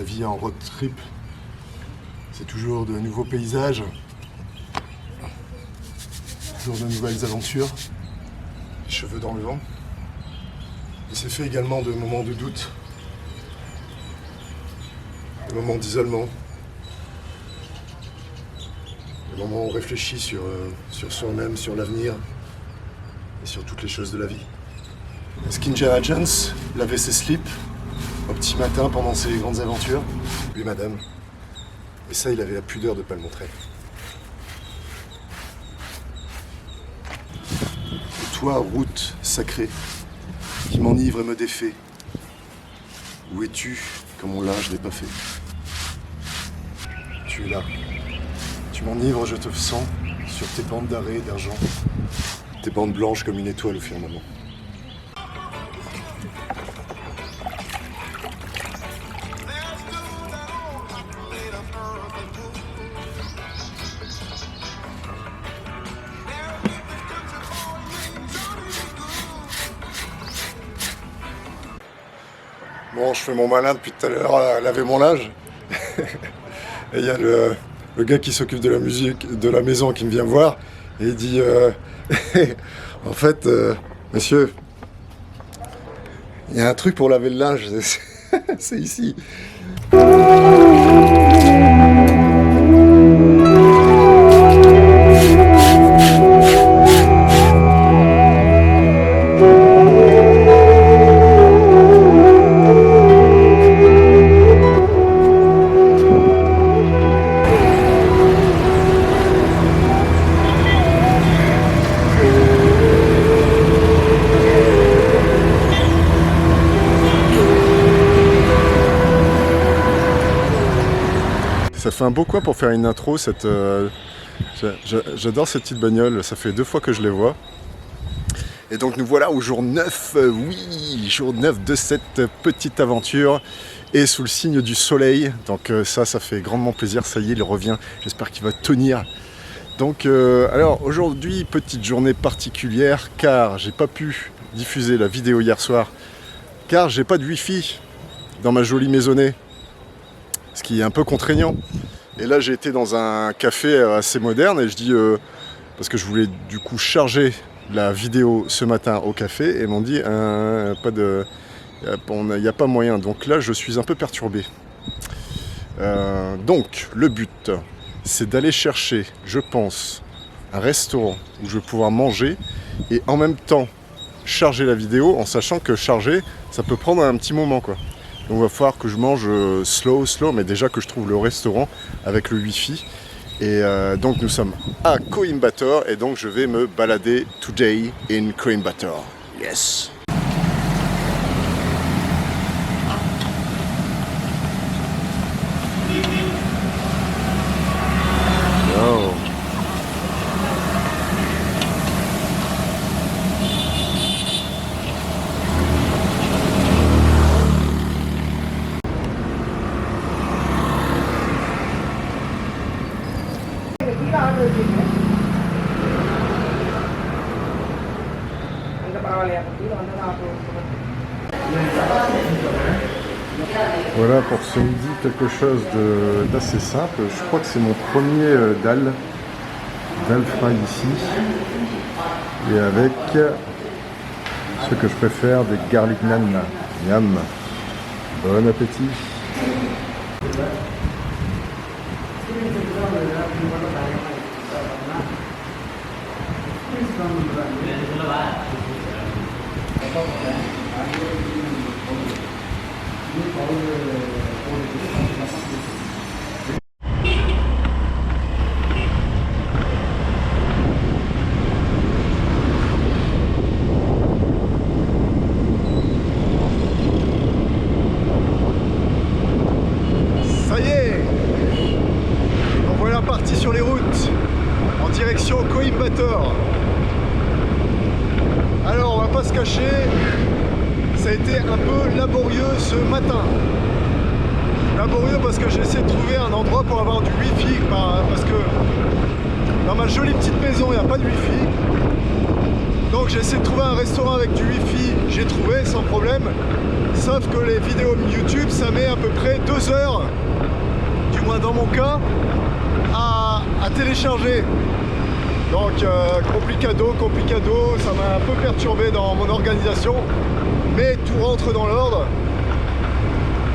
la vie en road trip, c'est toujours de nouveaux paysages, toujours de nouvelles aventures, les cheveux dans le vent. Et c'est fait également de moments de doute, de moments d'isolement, de moments où on réfléchit sur soi-même, sur l'avenir et sur toutes les choses de la vie. Est-ce qu'Indiana Jones lavait ses slips au petit matin pendant ses grandes aventures? Oui, madame. Et ça, il avait la pudeur de ne pas le montrer. Et toi, route sacrée, qui m'enivre et me défait, où es-tu quand mon linge n'est pas fait? Tu es là. Tu m'enivres, je te sens, sur tes bandes d'arrêt et d'argent, tes bandes blanches comme une étoile au firmament. Bon, je fais mon malin depuis tout à l'heure à laver mon linge. Et il y a le gars qui s'occupe de la musique, de la maison, qui me vient voir. Et il dit, en fait, monsieur, il y a un truc pour laver le linge, c'est ici. Ça fait un beau coin pour faire une intro, j'adore cette petite bagnole, ça fait 2 fois que je les vois. Et donc nous voilà au jour 9, oui, jour 9 de cette petite aventure, et sous le signe du soleil, donc ça fait grandement plaisir, ça y est, il revient, j'espère qu'il va tenir. Donc alors aujourd'hui, petite journée particulière, car j'ai pas pu diffuser la vidéo hier soir, car j'ai pas de wifi dans ma jolie maisonnée. Ce qui est un peu contraignant. Et là j'ai été dans un café assez moderne et je dis parce que je voulais du coup charger la vidéo ce matin au café et ils m'ont dit il n'y a pas moyen. Donc là je suis un peu perturbé. Donc le but c'est d'aller chercher, je pense, un restaurant où je vais pouvoir manger et en même temps charger la vidéo en sachant que charger ça peut prendre un petit moment quoi. Donc il va falloir que je mange slow, mais déjà que je trouve le restaurant avec le wifi. Et donc nous sommes à Coimbatore et donc je vais me balader today in Coimbatore. Yes! Oh. Voilà pour ce midi quelque chose d'assez simple. Je crois que c'est mon premier dal fry ici. Et avec ce que je préfère, des garlic naan. Miam. Bon appétit. Ça y est, on voilà parti sur les routes en direction Coimbatore. Alors on va pas se cacher, ça a été un peu laborieux ce matin. Laborieux parce que j'ai essayé de trouver un endroit pour avoir du wifi, parce que dans ma jolie petite maison il n'y a pas de wifi. Donc j'ai essayé de trouver un restaurant avec du wifi, j'ai trouvé sans problème. Sauf que les vidéos YouTube, ça met à peu près 2 heures, du moins dans mon cas, à télécharger. Donc complicado, ça m'a un peu perturbé dans mon organisation, mais tout rentre dans l'ordre.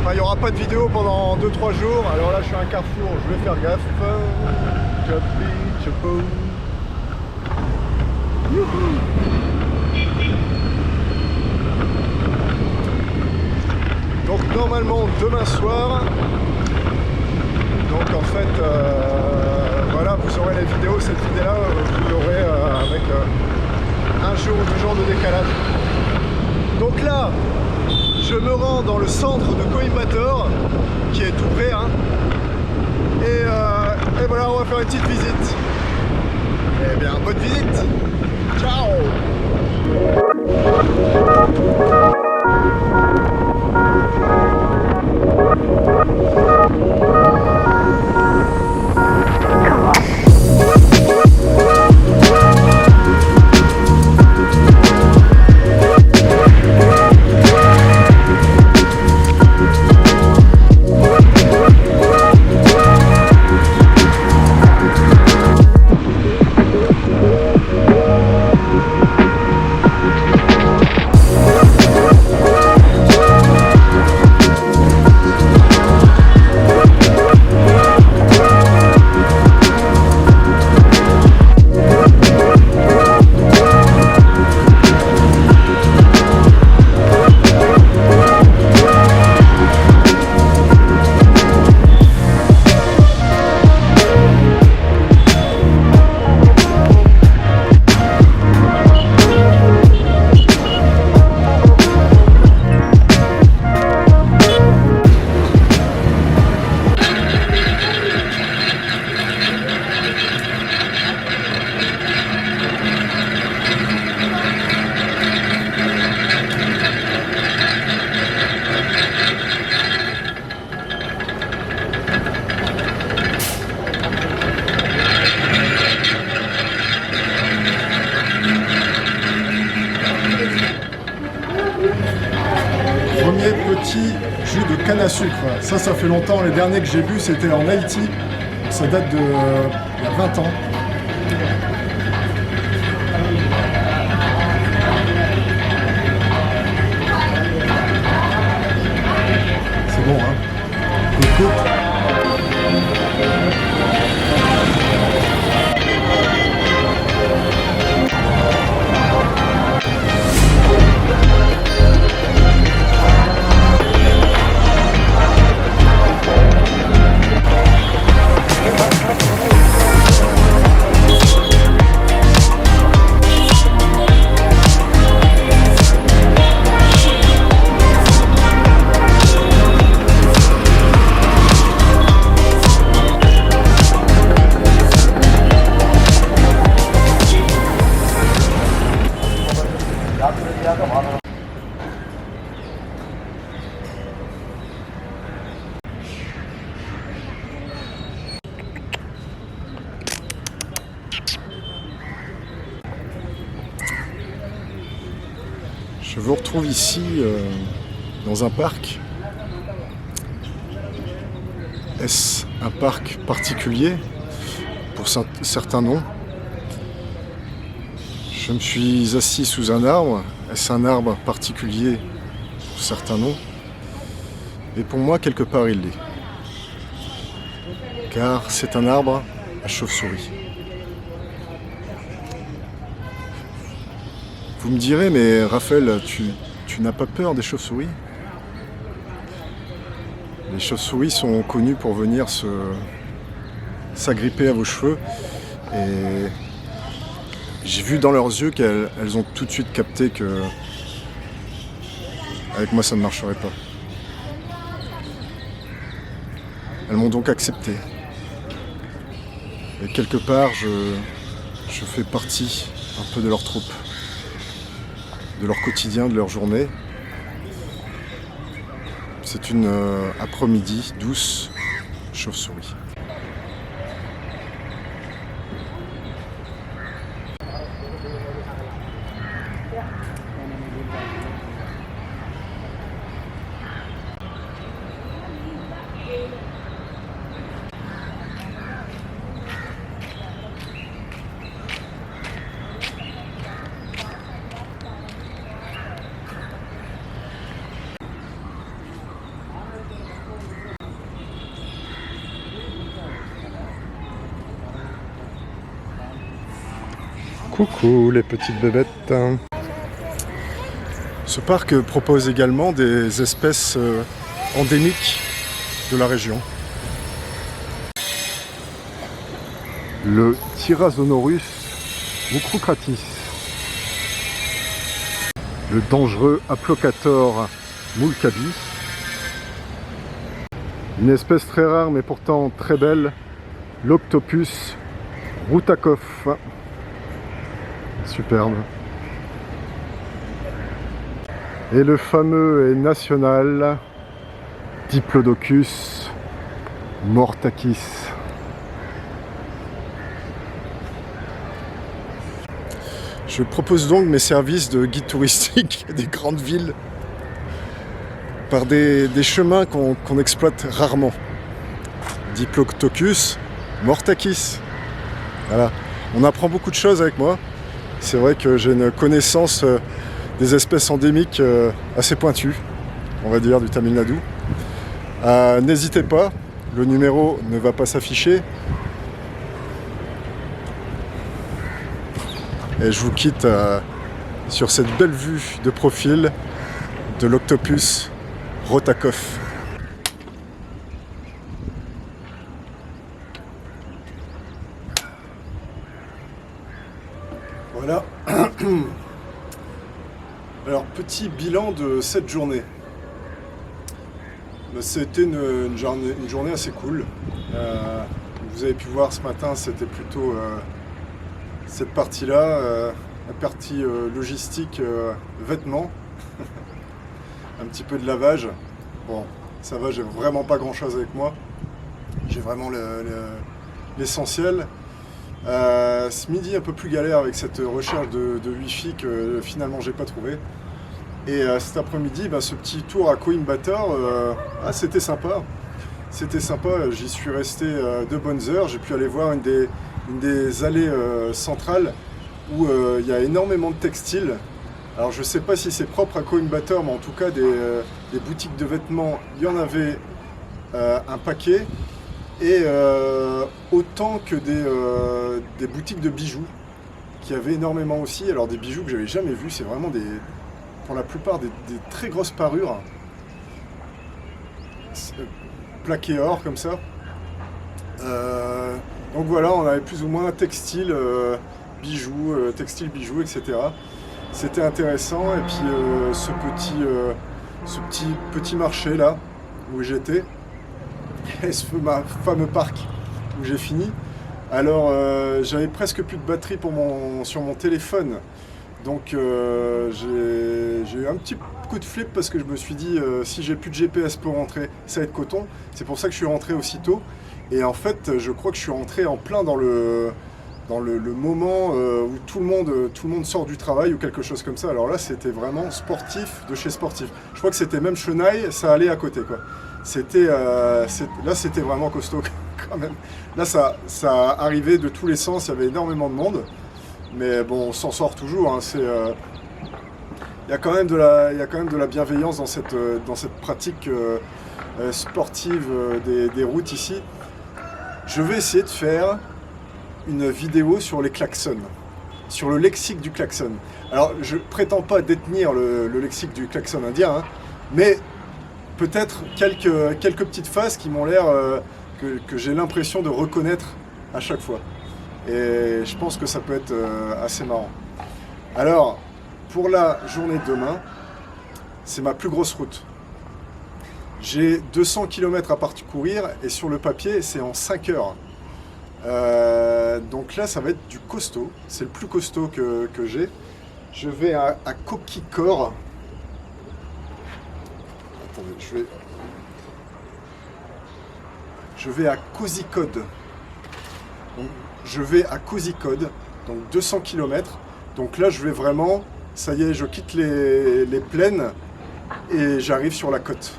Enfin, il n'y aura pas de vidéo pendant 2-3 jours. Alors là, je suis à un carrefour, je vais faire gaffe. Donc normalement demain soir. Donc en fait, voilà, vous aurez les vidéos. Cette vidéo-là, vous l'aurez avec 1 jour ou 2 jours de décalage. Donc là, je me rends dans le centre de Coimbatore, qui est tout près, hein. Et voilà, on va faire une petite visite. Eh bien, bonne visite. Ciao. Petit jus de canne à sucre. Ça fait longtemps. Les derniers que j'ai bu, c'était en Haïti. Ça date de il y a 20 ans. C'est bon, hein. Écoute. Je vous retrouve ici dans un parc. Est-ce un parc particulier pour certains noms? Je me suis assis sous un arbre. Est-ce un arbre particulier pour certains noms? Et pour moi, quelque part, il l'est. Car c'est un arbre à chauve-souris. Vous me direz, mais Raphaël, tu n'as pas peur des chauves-souris? Les chauves-souris sont connues pour venir s'agripper à vos cheveux. Et j'ai vu dans leurs yeux qu'elles ont tout de suite capté que avec moi ça ne marcherait pas. Elles m'ont donc accepté. Et quelque part, je fais partie un peu de leur troupe, de leur quotidien, de leur journée. C'est une après-midi douce chauve-souris. Coucou les petites bébêtes. Ce parc propose également des espèces endémiques de la région. Le Tyrannosaurus mucrocratis, le dangereux Aplocator mulcabi, une espèce très rare mais pourtant très belle, l'Octopus Routakov. Superbe. Et le fameux et national Diplodocus mortakis. Je propose donc mes services de guide touristique des grandes villes par des chemins qu'on exploite rarement. Diplodocus mortakis. Voilà. On apprend beaucoup de choses avec moi. C'est vrai que j'ai une connaissance des espèces endémiques assez pointue, on va dire, du Tamil Nadu. N'hésitez pas, le numéro ne va pas s'afficher. Et je vous quitte sur cette belle vue de profil de l'Octopus Routakov. Voilà. Alors, petit bilan de cette journée. C'était une journée assez cool. Vous avez pu voir ce matin, c'était plutôt cette partie-là, la partie logistique, vêtements, un petit peu de lavage. Bon, ça va, j'ai vraiment pas grand-chose avec moi. J'ai vraiment l'essentiel. Ce midi un peu plus galère avec cette recherche de Wi-Fi que finalement j'ai pas trouvé. Et cet après-midi, ce petit tour à Coimbatore, c'était sympa. C'était sympa, j'y suis resté 2 bonnes heures. J'ai pu aller voir une des allées centrales où il y a énormément de textiles. Alors je sais pas si c'est propre à Coimbatore, mais en tout cas des boutiques de vêtements, il y en avait un paquet. Et autant que des boutiques de bijoux qui avaient énormément aussi. Alors des bijoux que j'avais jamais vus, c'est vraiment pour la plupart des très grosses parures plaquées or comme ça. Donc voilà, on avait plus ou moins textile, bijoux, etc. C'était intéressant. Et puis ce petit marché là où j'étais, et ce fameux parc où j'ai fini. Alors j'avais presque plus de batterie sur mon téléphone, donc j'ai eu un petit coup de flip parce que je me suis dit si j'ai plus de GPS pour rentrer, ça va être coton. C'est pour ça que je suis rentré aussitôt. Et en fait, je crois que je suis rentré en plein dans le moment où tout le monde sort du travail ou quelque chose comme ça. Alors là, c'était vraiment sportif de chez sportif. Je crois que c'était même Chenaille, ça allait à côté, quoi. Là, c'était vraiment costaud quand même. Là, ça arrivait de tous les sens, il y avait énormément de monde. Mais bon, on s'en sort toujours. Hein. Il y a quand même de la bienveillance dans cette pratique sportive des routes ici. Je vais essayer de faire une vidéo sur les klaxons, sur le lexique du klaxon. Alors, je prétends pas détenir le lexique du klaxon indien, hein, mais peut-être quelques petites phases qui m'ont l'air que j'ai l'impression de reconnaître à chaque fois. Et je pense que ça peut être assez marrant. Alors, pour la journée de demain, c'est ma plus grosse route. J'ai 200 km à parcourir et sur le papier, c'est en 5 heures. Donc là, ça va être du costaud. C'est le plus costaud que j'ai. Je vais à Kokikor. Attendez, je vais à Kozhikode. Donc, je vais à Kozhikode, donc 200 km. Donc là, je vais vraiment, ça y est, je quitte les plaines et j'arrive sur la côte.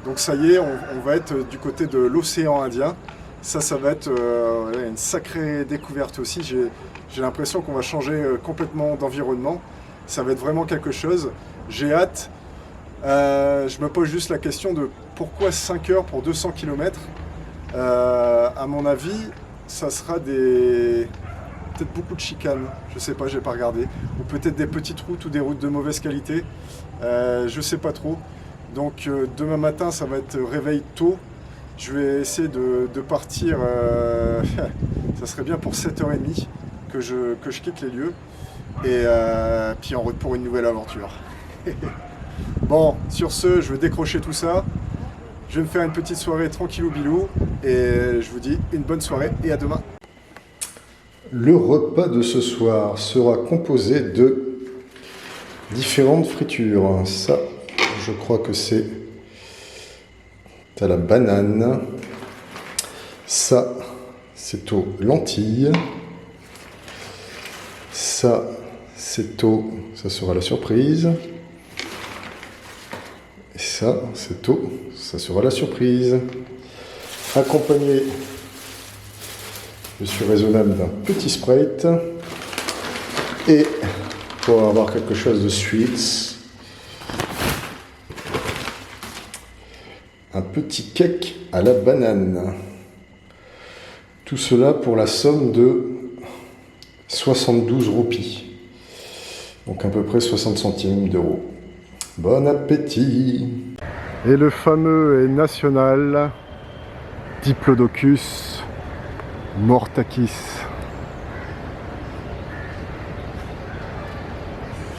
Donc ça y est, on va être du côté de l'océan Indien. Ça va être une sacrée découverte aussi. J'ai l'impression qu'on va changer complètement d'environnement. Ça va être vraiment quelque chose. J'ai hâte. Je me pose juste la question de pourquoi 5 heures pour 200 km. À mon avis, ça sera des peut-être beaucoup de chicanes, je sais pas, j'ai pas regardé. Ou peut-être des petites routes ou des routes de mauvaise qualité, je sais pas trop. Donc demain matin, ça va être réveil tôt. Je vais essayer de partir, ça serait bien pour 7h30 que je quitte les lieux. Et puis en route pour une nouvelle aventure. Bon, sur ce, je vais décrocher tout ça. Je vais me faire une petite soirée tranquillou bilou. Et je vous dis une bonne soirée et à demain. Le repas de ce soir sera composé de différentes fritures. Ça, je crois que c'est à la banane. Ça, c'est aux lentilles. Ça, ça sera la surprise. Et ça, ça sera la surprise. Accompagné, je suis raisonnable, d'un petit Sprite. Et pour avoir quelque chose de sweets, un petit cake à la banane. Tout cela pour la somme de 72 roupies. Donc à peu près 60 centimes d'euros. Bon appétit! Et le fameux et national Diplodocus mortakis.